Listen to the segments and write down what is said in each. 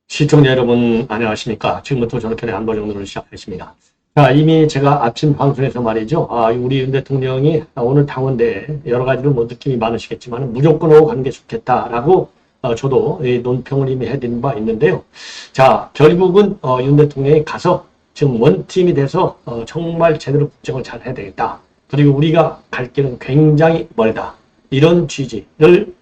시청자 여러분 안녕하십니까. 지금부터 저렇게 안보정론을 시작하겠습니다. 자, 이미 제가 아침 방송에서 말이죠. 우리 윤 대통령이 오늘 당원대회 여러 가지로 뭐 느낌이 많으시겠지만 무조건 오고 가는 게 좋겠다라고 저도 논평을 이미 해드린 바 있는데요. 자, 결국은 윤 대통령이 가서 지금 원팀이 돼서 정말 제대로 국정을 잘 해야 되겠다. 그리고 우리가 갈 길은 굉장히 멀다. 이런 취지를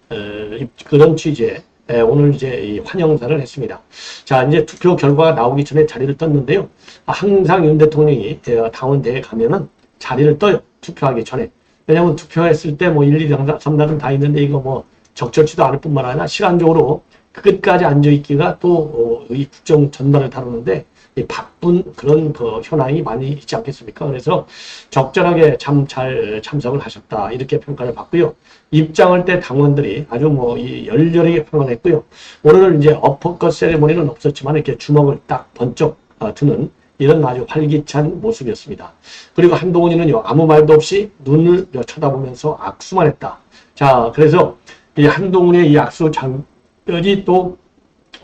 그런 취지에 오늘 이제 이 환영사를 했습니다. 자, 이제 투표 결과가 나오기 전에 자리를 떴는데요. 항상 윤 대통령이 당원대회에 가면은 자리를 떠요. 투표하기 전에. 왜냐면 투표했을 때 뭐 1, 2, 3단은 다 있는데 이거 뭐 적절치도 않을 뿐만 아니라 시간적으로 끝까지 앉아있기가 또 이 국정 전반을 다루는데 바쁜 그런 그 현황이 많이 있지 않겠습니까? 그래서 적절하게 잘 참석을 하셨다. 이렇게 평가를 받고요. 입장할 때 당원들이 아주 뭐 열렬하게 평언했고요. 오늘은 이제 어퍼컷 세레모니는 없었지만 이렇게 주먹을 딱 번쩍 드는 이런 아주 활기찬 모습이었습니다. 그리고 한동훈이는요, 아무 말도 없이 눈을 쳐다보면서 악수만 했다. 자, 그래서 이 한동훈의 이 악수 장면이 또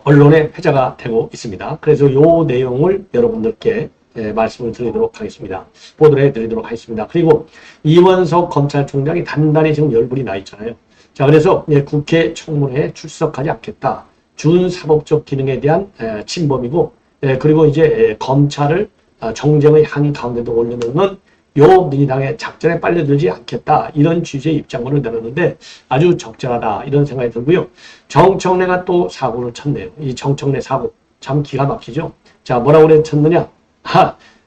언론의 회자가 되고 있습니다. 그래서 이 내용을 여러분들께 말씀을 드리도록 하겠습니다. 보도를 해드리도록 하겠습니다. 그리고 이원석 검찰총장이 단단히 지금 열불이 나 있잖아요. 자, 그래서 국회 청문회에 출석하지 않겠다. 준사법적 기능에 대한 침범이고, 그리고 이제 검찰을 정쟁의 한 가운데도 올려놓는 요 민주당의 작전에 빨려들지 않겠다. 이런 취지의 입장문을 내놨는데 아주 적절하다. 이런 생각이 들고요. 정청래가 또 사고를 쳤네요. 이 정청래 사고 참 기가 막히죠. 자, 뭐라고 쳤느냐.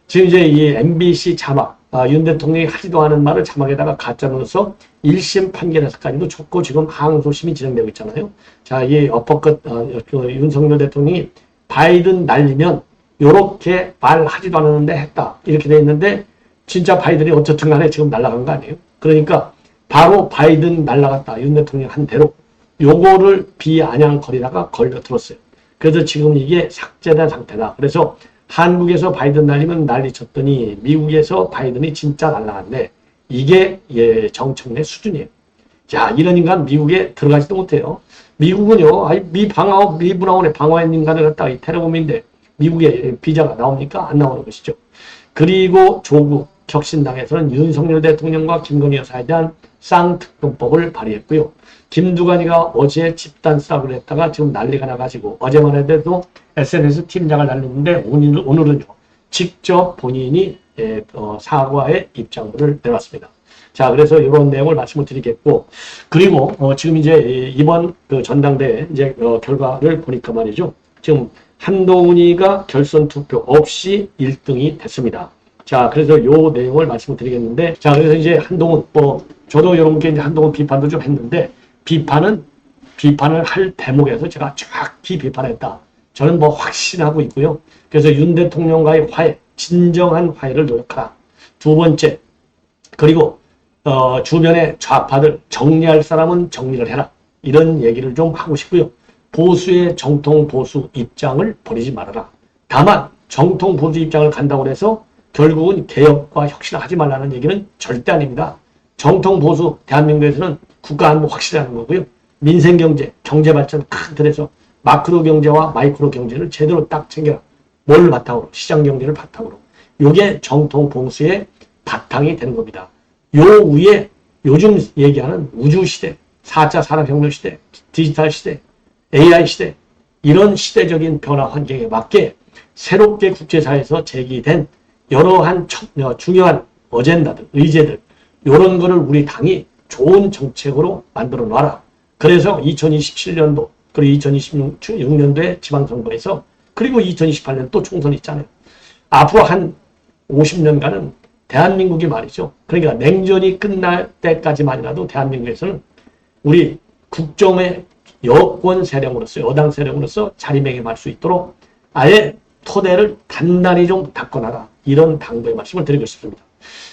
지금 이제 이 MBC 자막, 윤 대통령이 하지도 않은 말을 자막에다가 가짜로서 1심 판결에서까지도 쳤고 지금 항소심이 진행되고 있잖아요. 자, 이 어퍼컷 윤석열 대통령이 바이든 날리면 요렇게 말하지도 않았는데 했다. 이렇게 돼 있는데 진짜 바이든이 어쨌든 간에 지금 날아간 거 아니에요? 그러니까 바로 바이든 날아갔다. 윤 대통령 한 대로 요거를 비아냥거리다가 걸려들었어요. 그래서 지금 이게 삭제된 상태다. 그래서 한국에서 바이든 날리면 난리 쳤더니 미국에서 바이든이 진짜 날아갔네. 이게 정청래 수준이에요. 자, 이런 인간 미국에 들어가지도 못해요. 미국은요, 미 브라운의 방어한 인간을 갖다가 이 테러범인데 미국에 비자가 나옵니까? 안 나오는 것이죠. 그리고 조국 혁신당에서는 윤석열 대통령과 김건희 여사에 대한 쌍특검법을 발의했고요. 김두관이가 어제 집단 싸움을 했다가 지금 난리가 나가지고 어제만 해도 SNS 팀장을 날렸는데 오늘은요 직접 본인이 사과의 입장문을 내놨습니다. 자, 그래서 이런 내용을 말씀을 드리겠고, 그리고 지금 이제 이번 그 전당대회 이제 결과를 보니까 말이죠. 지금 한동훈이가 결선 투표 없이 1등이 됐습니다. 자, 그래서 요 내용을 말씀을 드리겠는데, 자, 그래서 이제 한동훈, 저도 이런 게 이제 한동훈 비판도 좀 했는데, 비판을 할 대목에서 제가 정확히 비판했다. 저는 뭐 확신하고 있고요. 그래서 윤 대통령과의 화해, 진정한 화해를 노력하라. 두 번째, 그리고, 주변의 좌파들 정리할 사람은 정리를 해라. 이런 얘기를 좀 하고 싶고요. 보수의 정통 보수 입장을 버리지 말아라. 다만 정통 보수 입장을 간다고 해서 결국은 개혁과 혁신을 하지 말라는 얘기는 절대 아닙니다. 정통 보수 대한민국에서는 국가 안보 확실하는 거고요. 민생경제, 경제발전 큰 틀에서 마크로 경제와 마이크로 경제를 제대로 딱 챙겨라. 뭘 바탕으로? 시장경제를 바탕으로. 이게 정통 보수의 바탕이 되는 겁니다. 요 위에 요즘 얘기하는 우주시대, 4차 산업혁명 시대, 디지털 시대, AI 시대, 이런 시대적인 변화 환경에 맞게 새롭게 국제사회에서 제기된 여러한 중요한 어젠다들, 의제들, 이런 거를 우리 당이 좋은 정책으로 만들어 놔라. 그래서 2027년도, 그리고 2026년도에 지방선거에서, 그리고 2028년 또 총선이 있잖아요. 앞으로 한 50년간은 대한민국이 말이죠. 그러니까 냉전이 끝날 때까지만이라도 대한민국에서는 우리 국정의 여권 세력으로서, 여당 세력으로서 자리매김할 수 있도록 아예 토대를 단단히 좀 닦아놔라. 이런 당부의 말씀을 드리고 싶습니다.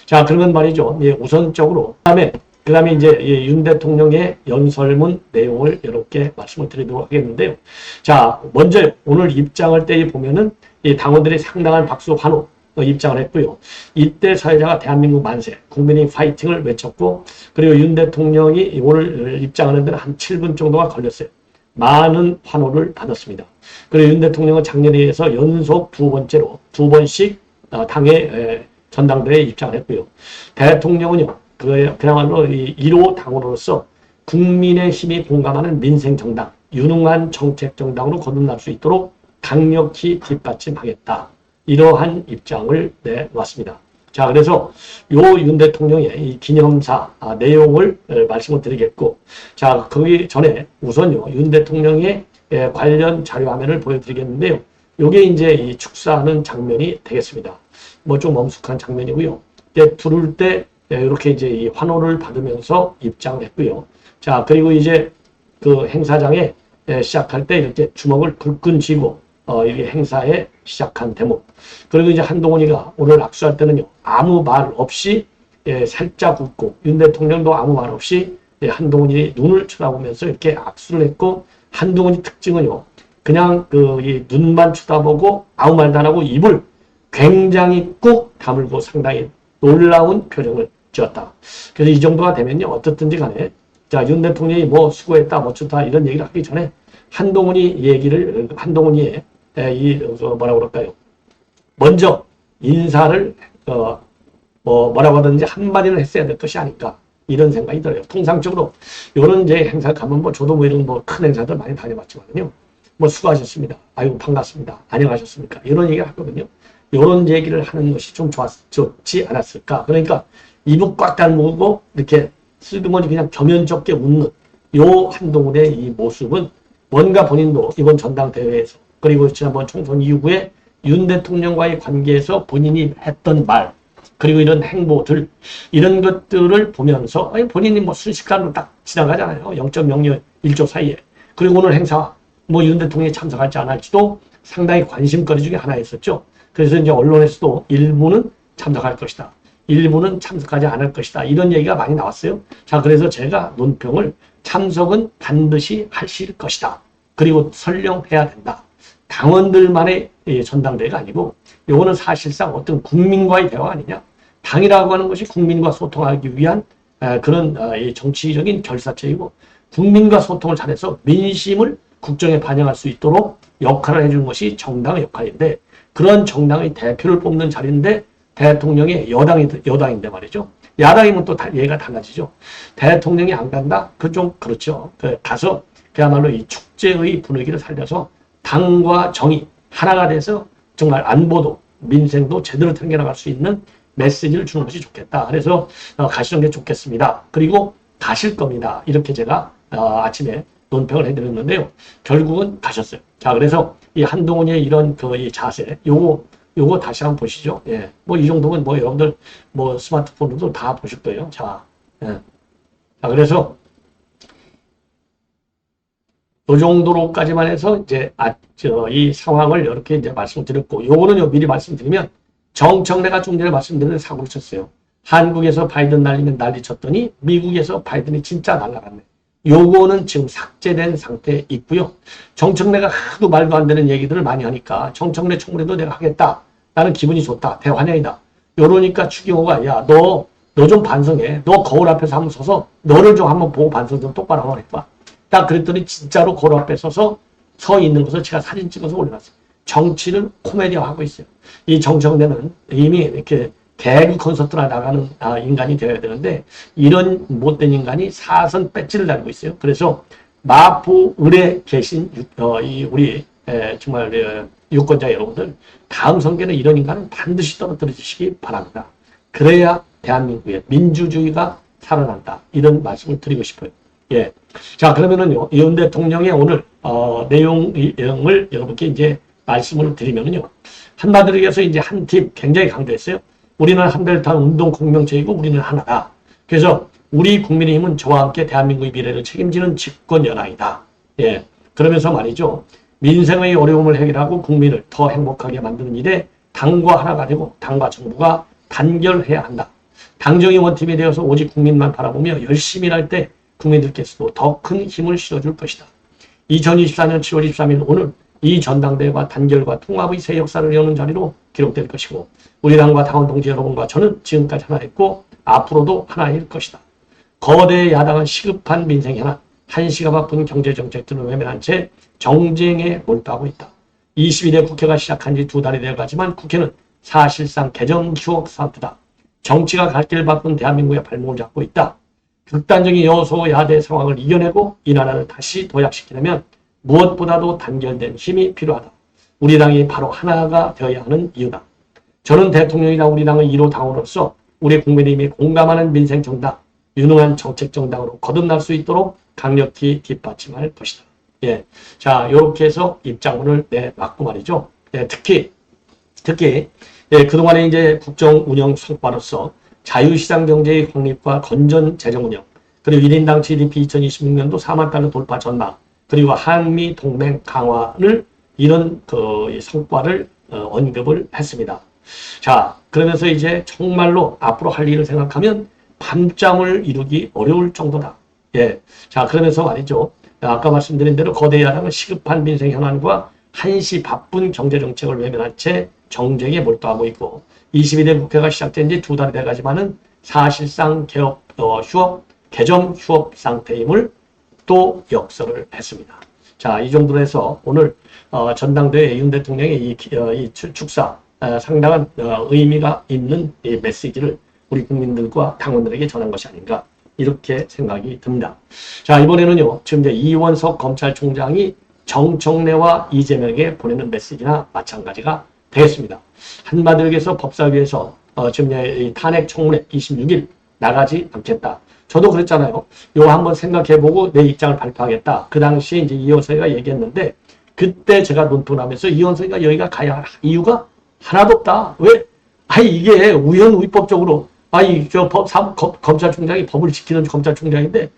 자, 그러면 말이죠. 우선적으로 그 다음에 이제 윤 대통령의 연설문 내용을 이렇게 말씀을 드리도록 하겠는데요. 자, 먼저 오늘 입장할 때 보면은 이 당원들이 상당한 박수 환호 입장을 했고요. 이때 사회자가 대한민국 만세, 국민이 파이팅을 외쳤고, 그리고 윤 대통령이 오늘 입장하는 데는 한 7분 정도가 걸렸어요. 많은 환호를 받았습니다. 그리고 윤 대통령은 작년에서 연속 두 번씩 당의 전당대회에 입장을 했고요. 대통령은요, 그야말로 1호 당으로서 국민의 힘이 공감하는 민생정당, 유능한 정책정당으로 거듭날 수 있도록 강력히 뒷받침하겠다. 이러한 입장을 내놨습니다. 자, 그래서 윤 대통령의 이 기념사 내용을 말씀을 드리겠고, 자, 거기 전에 우선요, 윤 대통령의 관련 자료 화면을 보여드리겠는데요. 요게 이제 이 축사하는 장면이 되겠습니다. 뭐 좀 엄숙한 장면이고요. 부를 때 이렇게 이제 이 환호를 받으면서 입장을 했고요. 자, 그리고 이제 그 행사장에 시작할 때 이렇게 주먹을 불끈 쥐고 이게 행사에 시작한 대목. 그리고 이제 한동훈이가 오늘 악수할 때는요, 아무 말 없이 살짝 웃고, 윤 대통령도 아무 말 없이 한동훈이 눈을 쳐다보면서 이렇게 악수를 했고, 한동훈이 특징은요, 그냥 이 눈만 쳐다보고 아무 말도 안 하고 입을 굉장히 꾹 다물고 상당히 놀라운 표정을 지었다. 그래서 이 정도가 되면요, 어떻든지 간에, 자, 윤 대통령이 뭐 수고했다, 뭐 좋다, 이런 얘기를 하기 전에 한동훈이의 뭐라고 그럴까요? 먼저 인사를 뭐라고 하든지 한마디는 했어야 될 것이 아닐까, 이런 생각이 들어요. 통상적으로 이런 이제 행사 가면 뭐 저도 뭐 이런 뭐 큰 행사들 많이 다녀봤지만요, 뭐 수고하셨습니다, 아이고 반갑습니다, 안녕하셨습니까, 이런 얘기를 하거든요. 이런 얘기를 하는 것이 좀 좋지 않았을까. 그러니까 입을 꽉 다물고 이렇게 슬그머니 그냥 겸연쩍게 웃는 요 한동훈의 이 모습은 뭔가 본인도 이번 전당대회에서, 그리고 지난번 총선 이후에 윤 대통령과의 관계에서 본인이 했던 말, 그리고 이런 행보들, 이런 것들을 보면서 본인이 뭐 순식간으로 딱 지나가잖아요. 0.01초 사이에. 그리고 오늘 행사 뭐 윤 대통령이 참석할지 안 할지도 상당히 관심거리 중에 하나였었죠. 그래서 이제 언론에서도 일부는 참석할 것이다, 일부는 참석하지 않을 것이다, 이런 얘기가 많이 나왔어요. 자, 그래서 제가 논평을 참석은 반드시 하실 것이다. 그리고 설령 해야 된다. 당원들만의 전당대회가 아니고 요거는 사실상 어떤 국민과의 대화 아니냐. 당이라고 하는 것이 국민과 소통하기 위한 그런 정치적인 결사체이고, 국민과 소통을 잘해서 민심을 국정에 반영할 수 있도록 역할을 해주는 것이 정당의 역할인데, 그런 정당의 대표를 뽑는 자리인데 대통령이 여당인데 말이죠. 야당이면 또 얘가 달라지죠. 대통령이 안 간다? 그 좀 그렇죠. 가서 그야말로 이 축제의 분위기를 살려서 당과 정이 하나가 돼서 정말 안보도 민생도 제대로 챙겨나갈 수 있는 메시지를 주는 것이 좋겠다. 그래서 가시는 게 좋겠습니다. 그리고 가실 겁니다. 이렇게 제가 아침에 논평을 해드렸는데요. 결국은 가셨어요. 자, 그래서 이 한동훈의 이런 이 자세, 요거 다시 한번 보시죠. 예. 뭐 이 정도면 뭐 여러분들 뭐 스마트폰으로도 다 보실 거예요. 자, 예. 자, 그래서 요 정도로까지만 해서 이제 이 상황을 이렇게 이제 말씀드렸고, 요거는요, 미리 말씀드리면 정청래가 좀 전에 말씀드렸는데 사고를 쳤어요. 한국에서 바이든 날리면 난리 쳤더니 미국에서 바이든이 진짜 날아갔네. 요거는 지금 삭제된 상태에 있고요. 정청래가 하도 말도 안 되는 얘기들을 많이 하니까 정청래 총리도 내가 하겠다, 나는 기분이 좋다, 대환영이다. 요러니까 추경호가 야, 너 좀 반성해. 너 거울 앞에서 한번 서서 너를 좀 한번 보고 반성 좀 똑바로 한번 해봐. 딱 그랬더니 진짜로 거울 앞에 서 있는 것을 제가 사진 찍어서 올려놨어요. 정치를 코미디화하고 있어요. 이 정청래는 이미 이렇게 개그 콘서트나 나가는 인간이 되어야 되는데 이런 못된 인간이 사선 배지를 달고 있어요. 그래서 마포 을에 계신 우리 정말 유권자 여러분들, 다음 선거는 이런 인간은 반드시 떨어뜨려 주시기 바랍니다. 그래야 대한민국의 민주주의가 살아난다, 이런 말씀을 드리고 싶어요. 예. 자, 그러면은요, 윤 대통령의 오늘 내용을 여러분께 이제 말씀을 드리면은요, 한마디로 해서 이제 한 팀 굉장히 강조했어요. 우리는 한별탄 운동 공명체이고 우리는 하나다. 그래서 우리 국민의힘은 저와 함께 대한민국의 미래를 책임지는 집권 여당이다. 예. 그러면서 말이죠, 민생의 어려움을 해결하고 국민을 더 행복하게 만드는 일에 당과 하나가 되고 당과 정부가 단결해야 한다. 당정이 원팀이 되어서 오직 국민만 바라보며 열심히 일할 때 국민들께서도 더 큰 힘을 실어줄 것이다. 2024년 7월 23일 오늘 이 전당대회가 단결과 통합의 새 역사를 여는 자리로 기록될 것이고 우리 당과 당원 동지 여러분과 저는 지금까지 하나였고 앞으로도 하나일 것이다. 거대 야당은 시급한 민생 현안, 한시가 바쁜 경제정책들을 외면한 채 정쟁에 몰두하고 있다. 22대 국회가 시작한 지 2달이 되어가지만 국회는 사실상 개정 휴업 상태다. 정치가 갈 길 바쁜 대한민국의 발목을 잡고 있다. 극단적인 여소야대 상황을 이겨내고 이 나라를 다시 도약시키려면 무엇보다도 단결된 힘이 필요하다. 우리 당이 바로 하나가 되어야 하는 이유다. 저는 대통령이나 우리 당의 1호 당원으로서 우리 국민의힘이 공감하는 민생 정당, 유능한 정책 정당으로 거듭날 수 있도록 강력히 뒷받침할 것이다. 예. 자, 이렇게 해서 입장문을 내놨고 말이죠. 예, 특히, 예, 그동안에 이제 국정 운영 성과로서 자유시장 경제의 확립과 건전 재정 운영, 그리고 1인당 GDP 2026년도 4만 달러 돌파 전망, 그리고 한미 동맹 강화를 이런 성과를 언급을 했습니다. 자, 그러면서 이제 정말로 앞으로 할 일을 생각하면 밤잠을 이루기 어려울 정도다. 예. 자, 그러면서 말이죠. 아까 말씀드린 대로 거대 야당은 시급한 민생 현안과 한시 바쁜 경제정책을 외면한 채 정쟁에 몰두하고 있고 22대 국회가 시작된 지 2달이 돼가지만은 사실상 개정 휴업 상태임을 또 역설을 했습니다. 자, 이 정도로 해서 오늘 전당대회 윤 대통령의 이 축사 상당한 의미가 있는 이 메시지를 우리 국민들과 당원들에게 전한 것이 아닌가 이렇게 생각이 듭니다. 자, 이번에는요. 지금 이제 이원석 검찰총장이 정청래와 이재명에게 보내는 메시지나 마찬가지가 되겠습니다. 한마디로 얘기해서 법사위에서 지금 이 탄핵 청문회 26일 나가지 않겠다. 저도 그랬잖아요. 이거 한번 생각해보고 내 입장을 발표하겠다. 그 당시에 이제 이원석이가 얘기했는데 그때 제가 논평하면서 이원석이가 여기가 가야 할 이유가 하나도 없다. 왜? 이게 우연의법적으로 검찰총장이 법을 지키는 검찰총장인데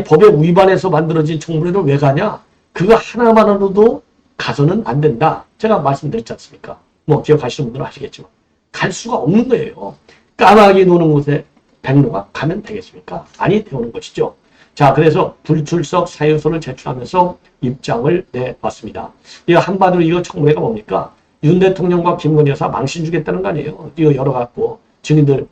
법에 위반해서 만들어진 청문회를 왜 가냐? 그거 하나만으로도 가서는 안 된다. 제가 말씀드렸지 않습니까? 뭐 기억하시는 분들은 아시겠지만 갈 수가 없는 거예요. 까마귀 노는 곳에 백로가 가면 되겠습니까? 아니 되오는 것이죠. 자, 그래서 불출석 사유서를 제출하면서 입장을 내봤습니다. 이거 한마디로 이거 청문회가 뭡니까? 윤 대통령과 김건희 여사 망신 주겠다는 거 아니에요. 이거 열어갖고 증인들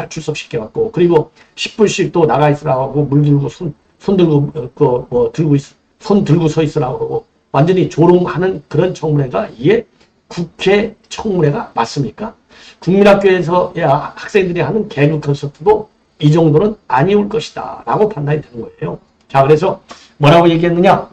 출석시켜갖고 그리고 10분씩 또 나가 있으라고 하고 물 들고 손 들고 손 들고 서 있으라고 그러고 완전히 조롱하는 그런 청문회가 이게 국회 청문회가 맞습니까? 국민학교에서 학생들이 하는 개그 콘서트도 이 정도는 아니올 것이다 라고 판단이 되는 거예요. 자, 그래서 뭐라고 얘기했느냐?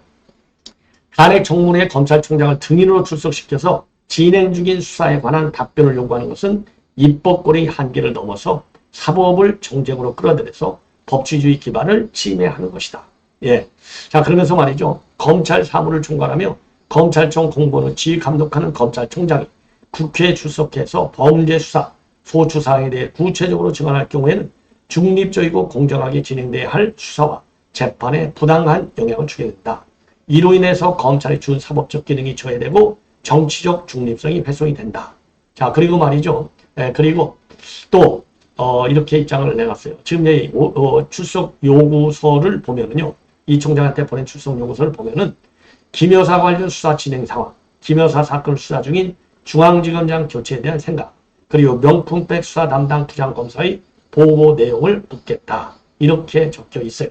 탄핵 청문회 검찰총장을 등인으로 출석시켜서 진행 중인 수사에 관한 답변을 요구하는 것은 입법권의 한계를 넘어서 사법을 정쟁으로 끌어들여서 법치주의 기반을 침해하는 것이다. 예. 자, 그러면서 말이죠. 검찰 사무를 총괄하며 검찰청 공보는 지휘 감독하는 검찰총장이 국회에 출석해서 범죄 수사, 소추 사항에 대해 구체적으로 증언할 경우에는 중립적이고 공정하게 진행돼야 할 수사와 재판에 부당한 영향을 주게 된다. 이로 인해서 검찰의 준 사법적 기능이 저해되고 정치적 중립성이 훼손이 된다. 자, 그리고 말이죠. 그리고 또 이렇게 입장을 내놨어요. 지금 출석 요구서를 보면은요. 이 총장한테 보낸 출석 요구서를 보면은 김 여사 관련 수사 진행 상황, 김 여사 사건을 수사 중인 중앙지검장 교체에 대한 생각, 그리고 명품백 수사 담당 부장검사의 보고 내용을 묻겠다. 이렇게 적혀 있어요.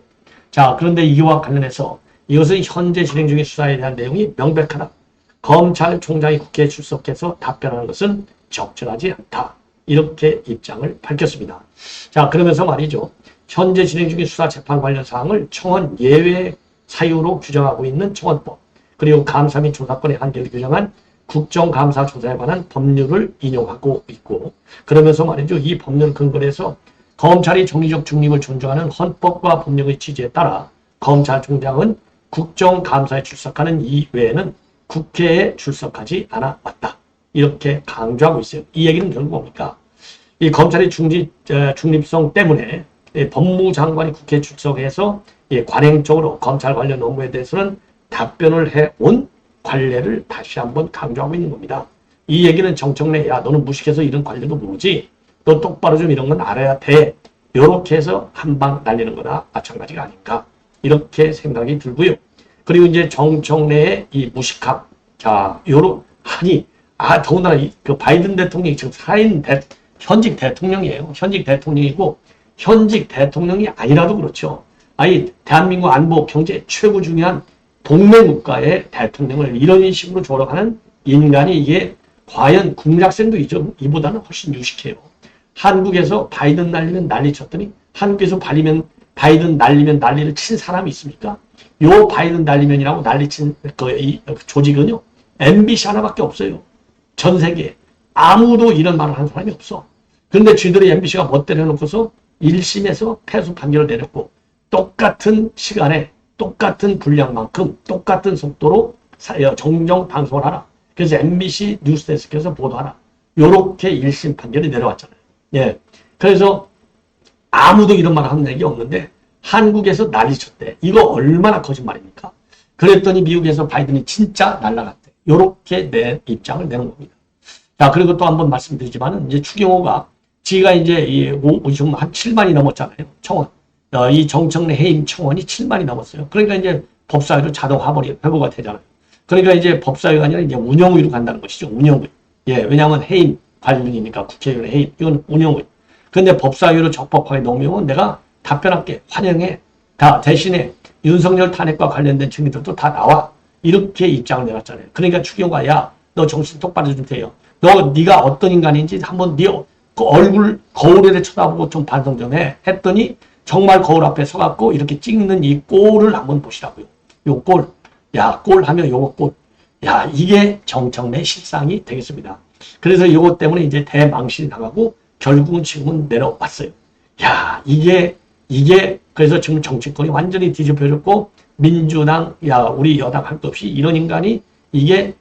자, 그런데 이와 관련해서 이것은 현재 진행 중인 수사에 대한 내용이 명백하다. 검찰총장이 국회에 출석해서 답변하는 것은 적절하지 않다. 이렇게 입장을 밝혔습니다. 자, 그러면서 말이죠. 현재 진행 중인 수사 재판 관련 사항을 청원 예외 사유로 규정하고 있는 청원법, 그리고 감사 및 조사권의 한계를 규정한 국정감사 조사에 관한 법률을 인용하고 있고, 그러면서 말이죠. 이 법률 근거로 해서 검찰이 정의적 중립을 존중하는 헌법과 법령의 취지에 따라 검찰총장은 국정감사에 출석하는 이외에는 국회에 출석하지 않아 왔다. 이렇게 강조하고 있어요. 이 얘기는 결국 뭡니까? 이 검찰의 중립성 때문에 법무장관이 국회에 출석해서 관행적으로 검찰 관련 업무에 대해서는 답변을 해온 관례를 다시 한번 강조하고 있는 겁니다. 이 얘기는 정청래, 야, 너는 무식해서 이런 관례도 모르지? 너 똑바로 좀 이런 건 알아야 돼. 이렇게 해서 한 방 날리는 거나 마찬가지가 아닌가. 이렇게 생각이 들고요. 그리고 이제 정청래의 이 무식함. 자, 더군다나 그 바이든 대통령이 지금 현직 대통령이에요. 현직 대통령이고, 현직 대통령이 아니라도 그렇죠. 대한민국 안보, 경제 최고 중요한 동맹국가의 대통령을 이런 식으로 조롱하는 인간이 이게 과연 국민학생도 이보다는 훨씬 유식해요. 한국에서 바이든 날리면 난리 쳤더니 한국에서 바이든 날리면 난리를 친 사람이 있습니까? 요 바이든 날리면이라고 난리친 이 조직은요, MBC 하나밖에 없어요. 전 세계에. 아무도 이런 말을 하는 사람이 없어. 그런데 쥐들이 MBC가 멋대로 해놓고서 1심에서 패소 판결을 내렸고, 똑같은 시간에 똑같은 분량만큼 똑같은 속도로 정정 방송을 하라. 그래서 MBC 뉴스데스크에서 보도하라. 요렇게 1심 판결이 내려왔잖아요. 예. 그래서 아무도 이런 말 하는 얘기 없는데 한국에서 난리쳤대. 이거 얼마나 거짓말입니까? 그랬더니 미국에서 바이든이 진짜 날라갔대. 요렇게 내 입장을 내는 겁니다. 자, 그리고 또 한번 말씀드리지만은 이제 추경호가 지가 이제 지금 한 7만이 넘었잖아요. 청원. 이 정청래 해임 청원이 7만이 넘었어요. 그러니까 이제 법사위로 자동 회부가 되잖아요. 그러니까 이제 법사위가 아니라 이제 운영위로 간다는 것이죠. 운영위. 예, 왜냐하면 해임 관련이니까 국회의원의 해임. 이건 운영위. 근데 법사위로 적법하게 넘으면 내가 답변할게. 환영해. 다 대신에 윤석열 탄핵과 관련된 증인들도 다 나와. 이렇게 입장을 내놨잖아요. 그러니까 추경호가 야, 너 정신 똑바로 좀 돼요. 네가 어떤 인간인지 한번 네 얼굴 거울에 쳐다보고 좀 반성 좀 해. 했더니 정말 거울 앞에 서갖고 이렇게 찍는 이 꼴을 한번 보시라고요. 요 꼴. 야, 꼴 하면 요거 꼴. 야, 이게 정청래 실상이 되겠습니다. 그래서 요것 때문에 이제 대망신이 나가고 결국은 지금은 내려왔어요. 야, 이게 그래서 지금 정치권이 완전히 뒤집혀졌고 민주당, 우리 여당 할 것 없이 이런 인간이 이게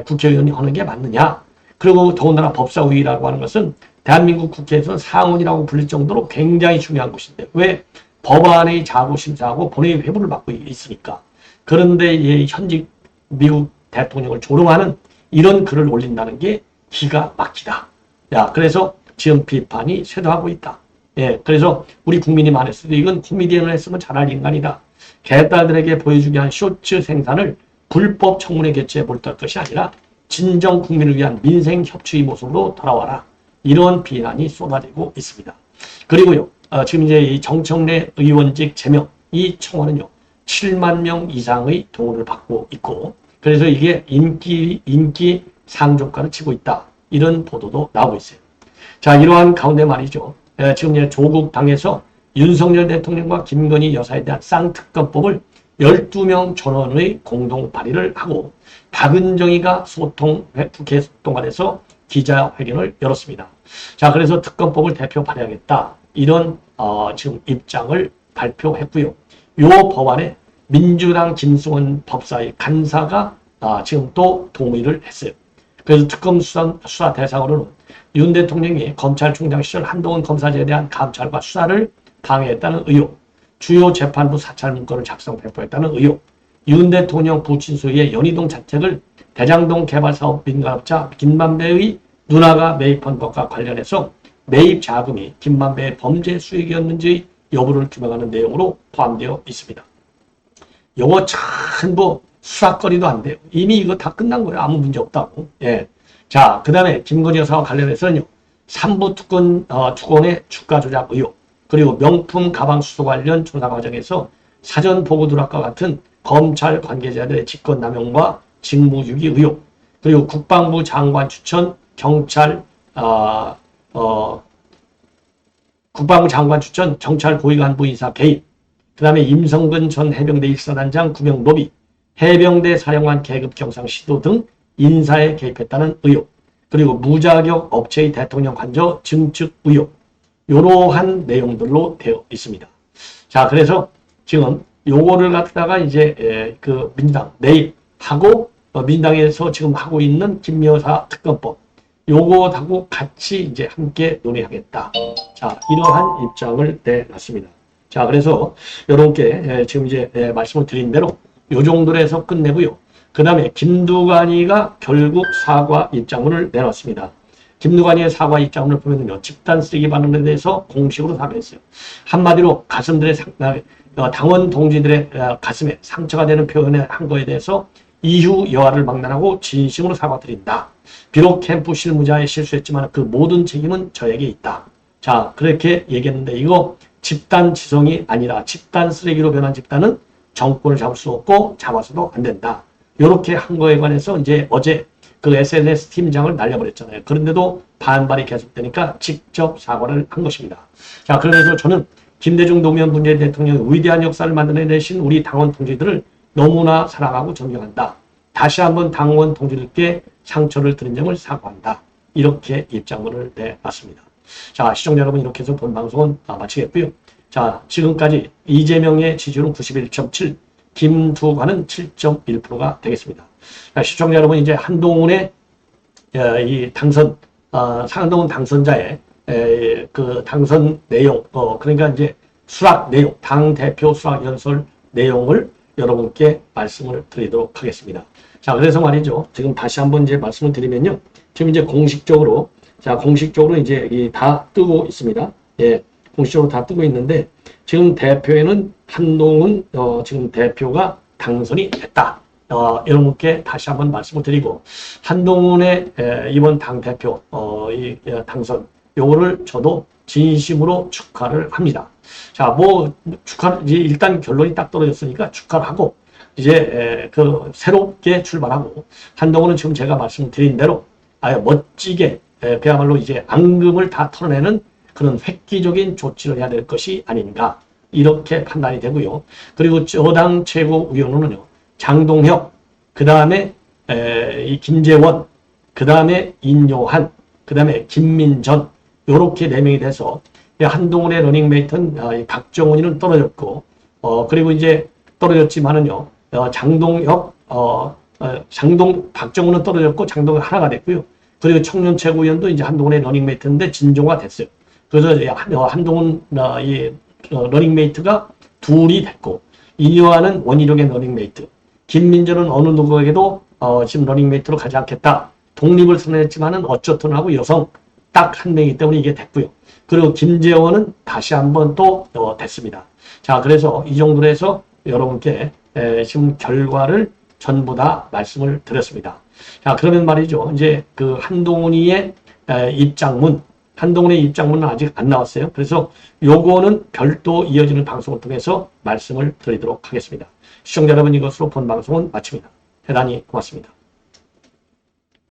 국회의원이 하는 게 맞느냐. 그리고 더군다나 법사위라고 하는 것은 대한민국 국회에서 상원이라고 불릴 정도로 굉장히 중요한 곳인데 왜 법안의 자구 심사하고 본회의 회부를 맡고 있으니까. 그런데 현직 미국 대통령을 조롱하는 이런 글을 올린다는 게 기가 막히다. 그래서 지금 비판이 쇄도하고 있다. 예, 그래서 우리 국민이 말했어도 이건 코미디언을 했으면 잘할 인간이다. 개딸들에게 보여주기 위한 쇼츠 생산을 불법 청문회 개최에 몰두할 것이 아니라 진정 국민을 위한 민생 협치의 모습으로 돌아와라. 이런 비난이 쏟아지고 있습니다. 그리고요, 지금 이제 이 정청래 의원직 제명, 이 청원은요, 7만 명 이상의 동의를 받고 있고, 그래서 이게 인기 상종가를 치고 있다. 이런 보도도 나오고 있어요. 자, 이러한 가운데 말이죠. 지금 이제 조국 당에서 윤석열 대통령과 김건희 여사에 대한 쌍특검법을 12명 전원의 공동 발의를 하고, 박은정이가 국회 소통관에서 기자회견을 열었습니다. 자, 그래서 특검법을 대표 발의하겠다. 이런 지금 입장을 발표했고요. 요 법안에 민주당 김승원 법사위 간사가 지금 또 동의를 했어요. 그래서 특검 수사 대상으로는 윤 대통령이 검찰총장 시절 한동훈 검사제에 대한 감찰과 수사를 방해했다는 의혹, 주요 재판부 사찰 문건을 작성 배포했다는 의혹, 윤 대통령 부친소유의 연희동 자택을 대장동 개발사업 민간업자 김만배의 누나가 매입한 것과 관련해서 매입 자금이 김만배의 범죄 수익이었는지 여부를 규명하는 내용으로 포함되어 있습니다. 요거 전부 수사거리도 안 돼요. 이미 이거 다 끝난 거예요. 아무 문제 없다고. 예. 자, 그 다음에 김건희 여사와 관련해서는요, 삼부 특권의 주가 조작 의혹, 그리고 명품 가방 수수 관련 조사 과정에서 사전 보고 누락과 같은 검찰 관계자들의 직권남용과 직무유기 의혹, 그리고 국방부 장관 추천 국방부 장관 추천 경찰 고위간부 인사 개입, 그 다음에 임성근 전 해병대 1사단장 구명 로비, 해병대 사령관 계급 경상 시도 등 인사에 개입했다는 의혹, 그리고 무자격 업체의 대통령 관저 증축 의혹, 이러한 내용들로 되어 있습니다. 자, 그래서 지금 요거를 갖다가 이제 그 민주당 내입하고 민주당에서 지금 하고 있는 김여사 특검법 요거하고 같이 이제 함께 논의하겠다. 자, 이러한 입장을 내놨습니다. 자, 그래서 여러분께 지금 이제 말씀을 드린 대로 요 정도로 해서 끝내고요. 그 다음에 김두관이가 결국 사과 입장문을 내놨습니다. 김두관이의 사과 입장문을 보면요, 집단 쓰레기 반응에 대해서 공식으로 사과했어요. 한마디로 당원 동지들의 가슴에 상처가 되는 표현을 한 거에 대해서 이후 여하를 막론하고 진심으로 사과드린다. 비록 캠프 실무자의 실수했지만 그 모든 책임은 저에게 있다. 자, 그렇게 얘기했는데 이거 집단 지성이 아니라 집단 쓰레기로 변한 집단은 정권을 잡을 수 없고 잡아서도 안 된다. 이렇게 한 거에 관해서 이제 어제 그 SNS 팀장을 날려버렸잖아요. 그런데도 반발이 계속되니까 직접 사과를 한 것입니다. 자, 그래서 저는 김대중 노무현 문재인 대통령의 위대한 역사를 만들어내신 우리 당원 동지들을 너무나 사랑하고 존경한다. 다시 한번 당원 동지들께 상처를 드린 점을 사과한다. 이렇게 입장문을 내놨습니다. 자, 시청자 여러분, 이렇게 해서 본 방송은 마치겠고요. 자, 지금까지 이재명의 지지율은 91.7, 김두관은 7.1%가 되겠습니다. 자, 시청자 여러분, 이제 한동훈의 이 당선, 한동훈 당선자의 그 당선 내용, 그러니까 이제 수락 내용, 당대표 수락 연설 내용을 여러분께 말씀을 드리도록 하겠습니다. 자, 그래서 말이죠. 지금 다시 한번 이제 말씀을 드리면요. 지금 이제 공식적으로, 자, 공식적으로 이제 다 뜨고 있습니다. 예, 공식적으로 다 뜨고 있는데, 지금 대표에는 한동훈, 지금 대표가 당선이 됐다. 여러분께 다시 한번 말씀을 드리고, 한동훈의 이번 당대표, 이 당선, 요거를 저도 진심으로 축하를 합니다. 자, 뭐, 이제 일단 결론이 딱 떨어졌으니까 축하를 하고, 이제, 새롭게 출발하고, 한동훈은 지금 제가 말씀드린 대로 아주 멋지게, 그야말로 이제 앙금을 다 털어내는 그런 획기적인 조치를 해야 될 것이 아닌가, 이렇게 판단이 되고요. 그리고 저당 최고위원으로는요, 장동혁, 그 다음에, 이 김재원, 그 다음에 인요한, 그 다음에 김민전, 요렇게 4명이 돼서, 한동훈의 러닝메이트는 박정훈이는 떨어졌고, 그리고 이제 떨어졌지만은요, 박정훈은 떨어졌고, 장동혁 하나가 됐고요. 그리고 청년 최고위원도 이제 한동훈의 러닝메이트인데 진종화 됐어요. 그래서 한동훈 러닝메이트가 둘이 됐고, 이뇨아는 원희룡의 러닝메이트, 김민전은 어느 누구에게도 지금 러닝메이트로 가지 않겠다. 독립을 선언했지만은 어쩌든 하고 여성 딱 한 명이기 때문에 이게 됐고요. 그리고 김재원은 다시 한번 또 됐습니다. 자, 그래서 이 정도로 해서 여러분께 지금 결과를 전부 다 말씀을 드렸습니다. 자, 그러면 말이죠. 이제 그 한동훈이의 한동훈의 입장문은 아직 안 나왔어요. 그래서 요거는 별도 이어지는 방송을 통해서 말씀을 드리도록 하겠습니다. 시청자 여러분, 이것으로 본 방송은 마칩니다. 대단히 고맙습니다.